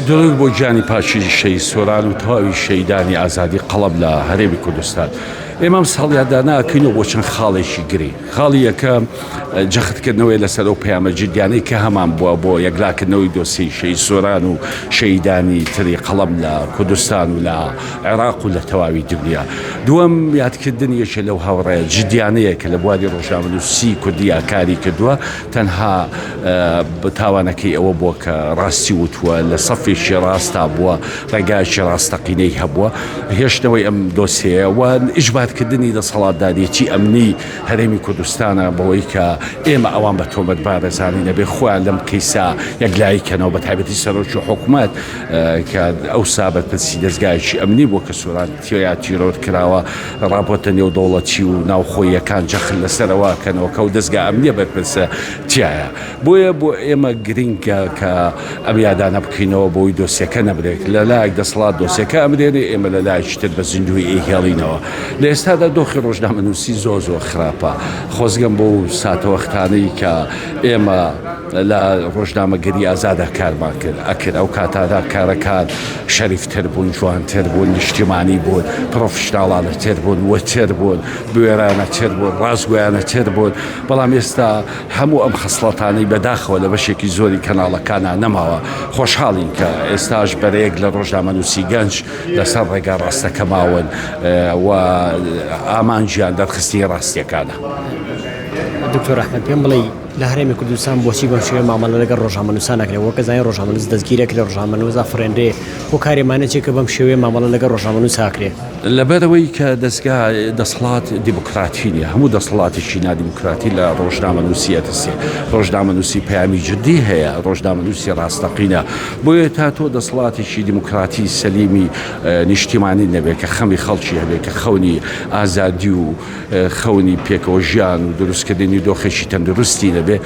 دروغ بۆ گیانی پاشی شەی سۆران و تەواوی شەیدانی ئازادی قەڵەم لە هەرێمی کوردستان. ئێمەم ساڵیاداناکەینەوە بۆ چەند خاڵێکی گری. خاڵی یەکەم جەختکردنەوەی لەسەر ئەو پەیامە جدیانەی کە هەمان بووە بۆ یەکلاکردنەوەی دۆسی شەی سۆران و شەیدانی تری قەڵەم لە کوردستان و لە عێراق و لە تەواوی دنیا. دووەم یادکردن یەکێ لەو هاوڕێیە جدیانەیە کە لە بواری ڕۆژنامەنووسی کوردیا کاری کردووە، تەنها تاوانەکەی ئەوە بووە کە ڕاستی وتووە لە سەفێکی ڕاستا بووە، ڕێگایکی ڕاستەقینەی هەبووە. هێشتنەوەی ئەم دۆسیەوە ئیجباتکردنی دەسەڵاتدارێتی ئەمنی هەرێمی کوردستانە بەوەی کە ئێمە ئەوان بە تۆمەت بارەزانی نەبێ خۆیان لەم کەیسا یەکلایکەنەوە بە تایبەتی سەرۆکی حکوومەت کە ئەو سابەت پرسی دەستگایکی ئەمنی بۆ کە سووران تیۆیا تیرۆر کراوە ڕاپۆرتە نێودەوڵەتی و ناوخۆییەکان جەخل لەسەرەوەکەنەوە کە و دەستگا ئەمنیە بەرپرسە تایە. بۆیە بۆ ئێمە گرنگە کە ئەم یادانە بکەینەوە بۆی دۆسیەکە نەبرێت لە لایەک دەسەڵات دۆسیەکە ئەمرێنێ ئێمە لە لایەکتر بە زیندوی ئێهێڵینەوە. لە ئێستادا دۆخی ڕۆژنامەنووسی زۆر خراپە. خۆزگەم بۆ ساتەوەختانەی کە ئێمە لە ڕۆژنامەگەری ئازادە کارمان کرد ئەو کاتادا کارەکان شەریفتر بوون، جوانتر بوون، نیشتیمانی بوون، پرۆفشناڵانەتر بوون، وەتر بوون، بوێرانەتر بوون، ڕازگویانەتر بوون. بەڵام ئێستا هەموو ئەم خەسڵەتانەی بەداخەوە لە بەشێکی زۆری کەناڵەکانە نەماوە. خۆشحاڵین کە ئێستاش بەرەیەک لە ڕۆژنامەنووسی گەنج لەسەر ڕێگا ڕاستەکە ماون و ئامانجیان دەرخستی ڕاستیەکانە. دکتۆر ئەحمەد پێم بڵێ لە هەرێمی کوردستان بۆچی بەم شێوەیە مامەڵە لەگەڵ ڕۆژنامەنووسان ناکرێت؟ وەکە زانین ڕۆژنامەنووس دەستگیرێک لە ڕۆژنامەنووسا فڕێنرێ بۆ کارێمانە چێکە بەم شێوەیە مامەڵە لەگەڵ ڕۆژنامەنووس هاکرێت؟ لەبەرەوەی کە دەستگا دەسەڵات دیموکراتی نیە، هەموو دەسەڵاتێکی نادیموکراتی لە ڕۆژنامەنووسی ئەتەسێ. ڕۆژنامەنووسی پەیامی جدی هەیە، ڕۆژنامەنووسی ڕاستەقینە. بۆیە تا تۆ دەسەڵاتێکی دیموکراتی سەلیمی نیشتیمانی نەبێت کە خەمی خەڵکی هەبێت کە خەونی ئازادی و خەونی پێکەوە ژیان و دروستکردنی دۆخێکی تەندروستی نەبێ،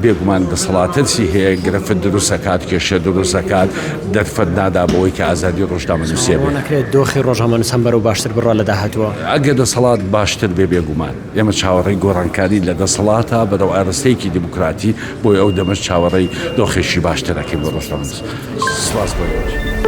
بێگومان دەسەڵاتەتی هەیە گرفت دروستەکات، کێشە دروستەکات، دەرفەت نادا بەوەی کە ئازادی ڕۆژنامەنووسیە بێت. نەکرێت دۆخی ڕۆژنامەنووسان بەرەو باشتر بڕوا لە داهاتووە؟ ئەگەر دەسەڵات باشتر بێ بێگومان ئێمە چاوەڕێی گۆڕانکاری لە دەسەڵاتە بەرەو ئاراستەیەکی دیموکراتی، بۆی ئەو دەمەش چاوەڕێی دۆخێکی باشترەکەی بۆ ڕۆژنامەنووس. سپاس بۆ